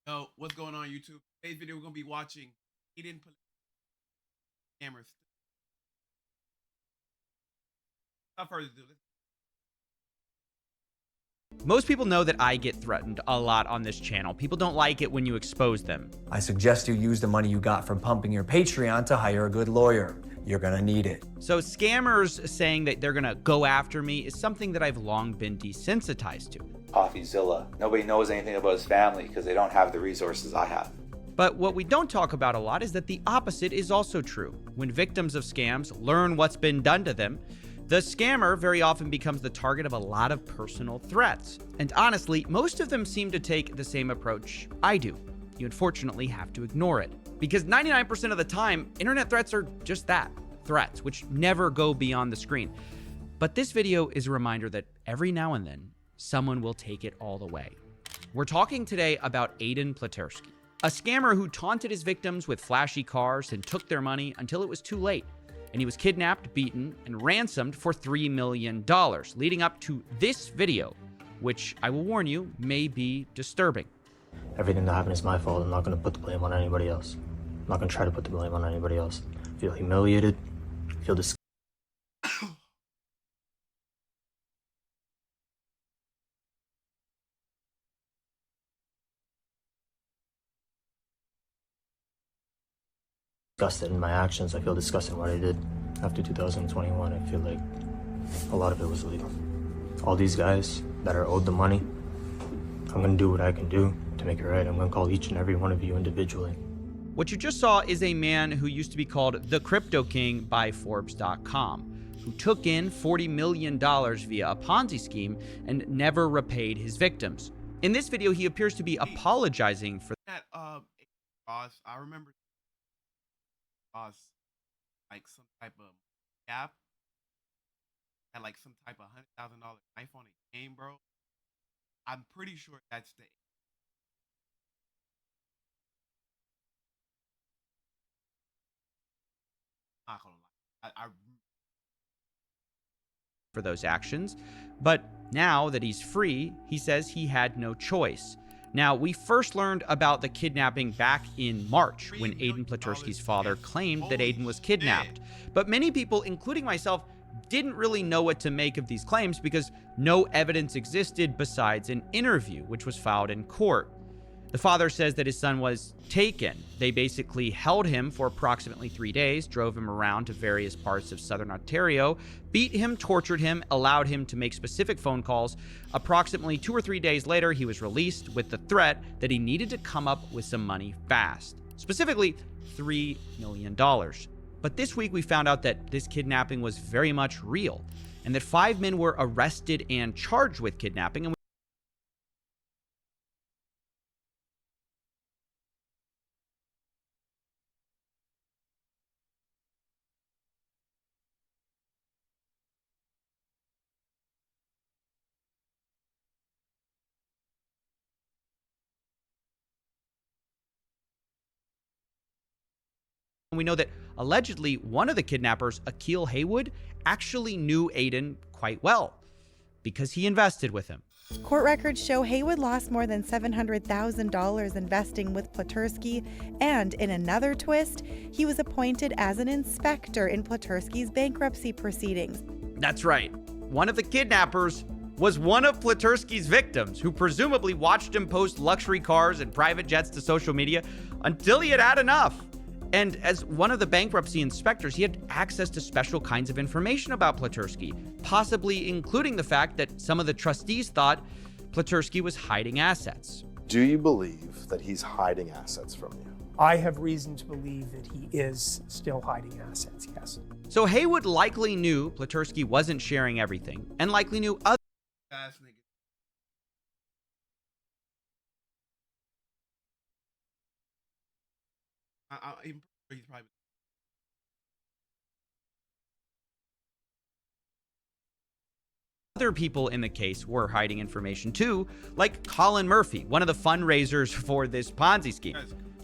Yo, what's going on YouTube? Today's video we're gonna be watching Aiden Pleterski. Without further ado, Most people know that I get threatened a lot on this channel. People don't like it when you expose them. I suggest you use the money you got from pumping your Patreon to hire a good lawyer. You're gonna need it. So scammers saying that they're gonna go after me is something that I've long been desensitized to. CoffeeZilla. Nobody knows anything about his family because they don't have the resources I have. But what we don't talk about a lot is that the opposite is also true. When victims of scams learn what's been done to them, the scammer very often becomes the target of a lot of personal threats. And honestly, most of them seem to take the same approach I do. You unfortunately have to ignore it. Because 99% of the time, internet threats are just that, threats, which never go beyond the screen. But this video is a reminder that every now and then, someone will take it all the way. We're talking today about Aiden Pleterski, a scammer who taunted his victims with flashy cars and took their money until it was too late. And he was kidnapped, beaten, and ransomed for $3 million, leading up to this video, which I will warn you, may be disturbing. Everything that happened is my fault. I'm not going to put the blame on anybody else. I'm not going to try to put the blame on anybody else. I feel humiliated. I feel disgusted. Disgusted in my actions. I feel disgusted in what I did. After 2021, I feel like a lot of it was illegal. All these guys that are owed the money, I'm going to do what I can do to make it right. I'm going to call each and every one of you individually. What you just saw is a man who used to be called the Crypto King by Forbes.com, who took in $40 million via a Ponzi scheme and never repaid his victims. In this video, he appears to be apologizing for that boss, I remember boss like some type of gap had like some type of $100,000 knife on a game, bro. I'm pretty sure that's the not gonna lie. for those actions, but now that he's free, he says he had no choice. Now, we first learned about the kidnapping back in March when Aiden Pleterski's father claimed that Aiden was kidnapped. But many people, including myself, didn't really know what to make of these claims because no evidence existed besides an interview, which was filed in court. The father says that his son was taken. They basically held him for approximately 3 days, drove him around to various parts of southern Ontario, beat him, tortured him, allowed him to make specific phone calls. Approximately 2 or 3 days later, he was released with the threat that he needed to come up with some money fast, specifically $3 million. But this week we found out that this kidnapping was very much real and that 5 men were arrested and charged with kidnapping. And we know that allegedly one of the kidnappers, Akil Haywood, actually knew Aiden quite well because he invested with him. Court records show Haywood lost more than $700,000 investing with Pleterski, and in another twist, he was appointed as an inspector in Pleterski's bankruptcy proceedings. That's right. One of the kidnappers was one of Pleterski's victims, who presumably watched him post luxury cars and private jets to social media until he had had enough. And as one of the bankruptcy inspectors, he had access to special kinds of information about Pleterski, possibly including the fact that some of the trustees thought Pleterski was hiding assets. Do you believe that he's hiding assets from you? I have reason to believe that he is still hiding assets, yes. So Haywood likely knew Pleterski wasn't sharing everything, and likely knew other ass nigga. I'm pretty sure he's probably other people in the case were hiding information too, like Colin Murphy, one of the fundraisers for this Ponzi scheme.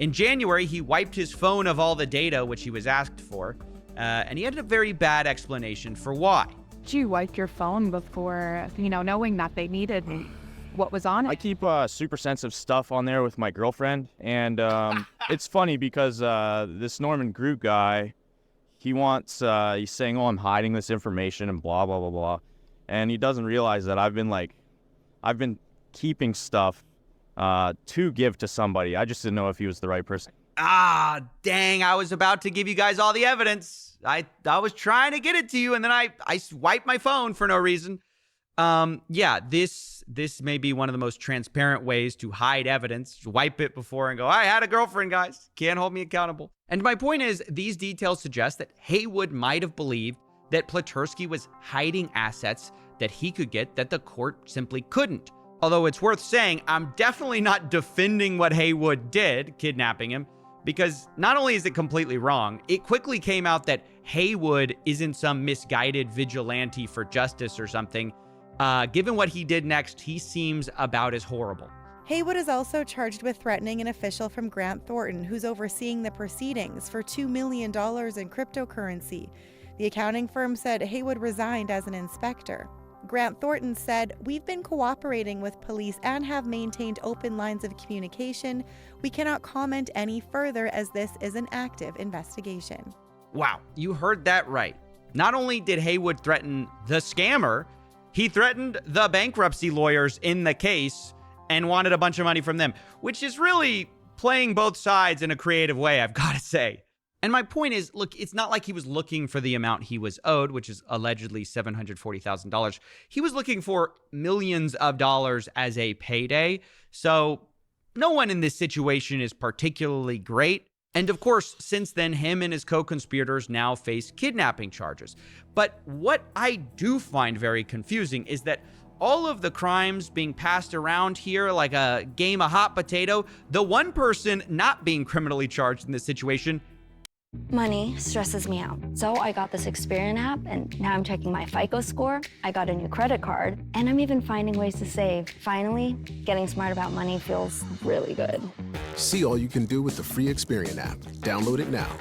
In January, he wiped his phone of all the data which he was asked for, and he had a very bad explanation for why. You wiped your phone before, knowing that they needed What was on it? I keep super sensitive stuff on there with my girlfriend, and it's funny because this Norman Groot guy, he's saying, oh, I'm hiding this information and blah, blah, blah, blah. And he doesn't realize that I've been keeping stuff to give to somebody. I just didn't know if he was the right person. Ah, dang, I was about to give you guys all the evidence. I was trying to get it to you, and then I swiped my phone for no reason. Yeah, this may be one of the most transparent ways to hide evidence. Just wipe it before and go, I had a girlfriend, guys. Can't hold me accountable. And my point is, these details suggest that Haywood might have believed that Pleterski was hiding assets that he could get that the court simply couldn't. Although it's worth saying, I'm definitely not defending what Haywood did, kidnapping him, because not only is it completely wrong, it quickly came out that Haywood isn't some misguided vigilante for justice or something. Given what he did next, he seems about as horrible. Haywood is also charged with threatening an official from Grant Thornton, who's overseeing the proceedings, for $2 million in cryptocurrency. The accounting firm said Haywood resigned as an inspector. Grant Thornton said, "We've been cooperating with police and have maintained open lines of communication. We cannot comment any further as this is an active investigation." Wow, you heard that right. Not only did Haywood threaten the scammer, he threatened the bankruptcy lawyers in the case and wanted a bunch of money from them, which is really playing both sides in a creative way, I've got to say. And my point is, look, it's not like he was looking for the amount he was owed, which is allegedly $740,000. He was looking for millions of dollars as a payday. So no one in this situation is particularly great. And of course, since then, him and his co-conspirators now face kidnapping charges. But what I do find very confusing is that all of the crimes being passed around here like a game of hot potato, the one person not being criminally charged in this situation. Money stresses me out. So I got this Experian app, and now I'm checking my FICO score. I got a new credit card, and I'm even finding ways to save. Finally, getting smart about money feels really good. See all you can do with the free Experian app. Download it now.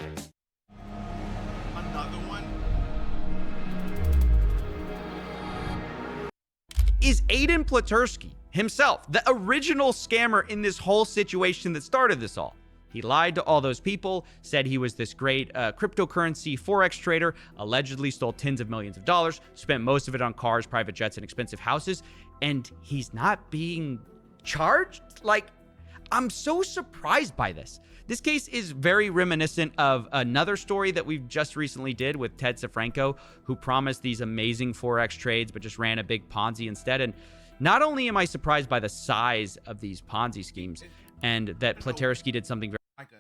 Another one. Is Aiden Pleterski himself the original scammer in this whole situation that started this all? He lied to all those people, said he was this great cryptocurrency forex trader, allegedly stole tens of millions of dollars, spent most of it on cars, private jets, and expensive houses, and he's not being charged? Like, I'm so surprised by this. This case is very reminiscent of another story that we've just recently did with Ted Safranco, who promised these amazing forex trades but just ran a big Ponzi instead. And not only am I surprised by the size of these Ponzi schemes and that Pleterski did something very Like a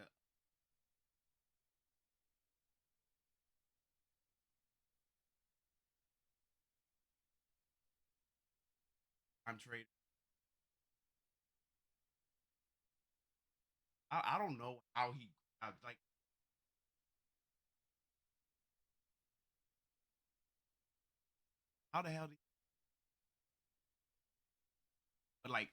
I'm trading. I don't know how he like. How the hell did? But like.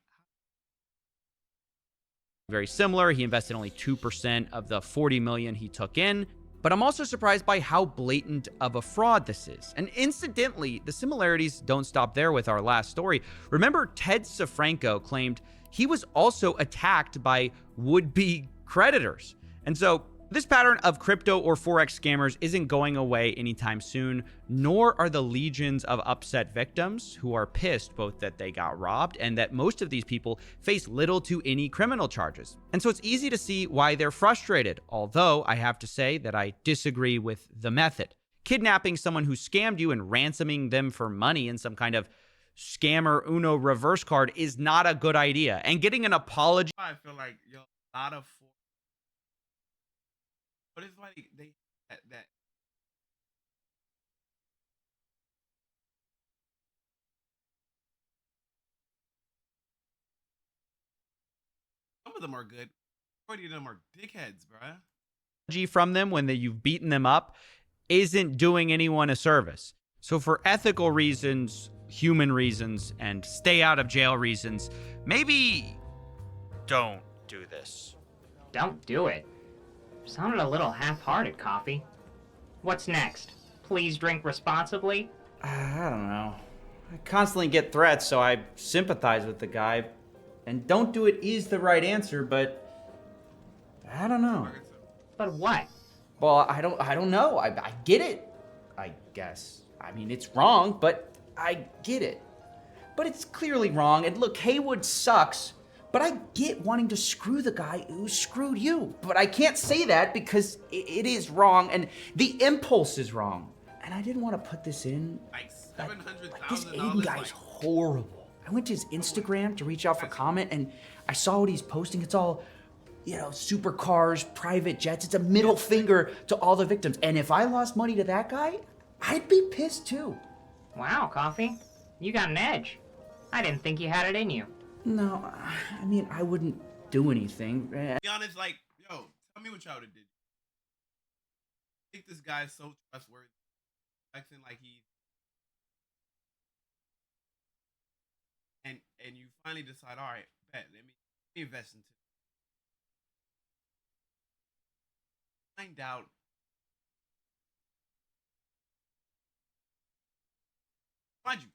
very similar. He invested only 2% of the $40 million he took in. But I'm also surprised by how blatant of a fraud this is. And incidentally, the similarities don't stop there with our last story. Remember, Ted Safranco claimed he was also attacked by would-be creditors. And so this pattern of crypto or forex scammers isn't going away anytime soon, nor are the legions of upset victims who are pissed both that they got robbed and that most of these people face little to any criminal charges. And so it's easy to see why they're frustrated, although I have to say that I disagree with the method. Kidnapping someone who scammed you and ransoming them for money in some kind of scammer Uno reverse card is not a good idea. And getting an apology. I feel like a lot of. But it's like they that some of them are good. Majority of them are dickheads, bruh. From them when you've beaten them up isn't doing anyone a service. So for ethical reasons, human reasons, and stay out of jail reasons, maybe don't do this. Don't do it. Sounded a little half-hearted, Coffee. What's next? Please drink responsibly? I don't know. I constantly get threats, so I sympathize with the guy. And don't do it is the right answer, but I don't know. But what? Well, I don't know. I get it, I guess. I mean, it's wrong, but I get it. But it's clearly wrong. And look, Haywood sucks, but I get wanting to screw the guy who screwed you. But I can't say that because it is wrong, and the impulse is wrong. And I didn't want to put this in. Like This $700,000. Aiden guy's horrible. I went to his Instagram to reach out for comment, and I saw what he's posting. It's all, you know, supercars, private jets. It's a middle finger to all the victims. And if I lost money to that guy, I'd be pissed too. Wow, Coffee. You got an edge. I didn't think you had it in you. No, I mean, I wouldn't do anything. Be honest, like, yo, tell me what y'all would have did. I think this guy's so trustworthy. Acting like he and you finally decide, all right, bet, let me invest into it. Find out. Mind you,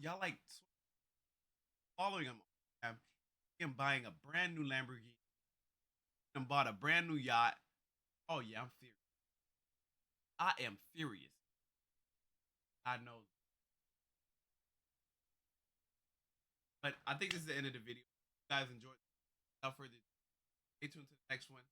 y'all like following him. Him buying a brand new Lamborghini. Him bought a brand new yacht. Oh yeah, I'm furious. I am furious. I know. But I think this is the end of the video. If you guys enjoyed. Without further ado, stay tuned to the next one.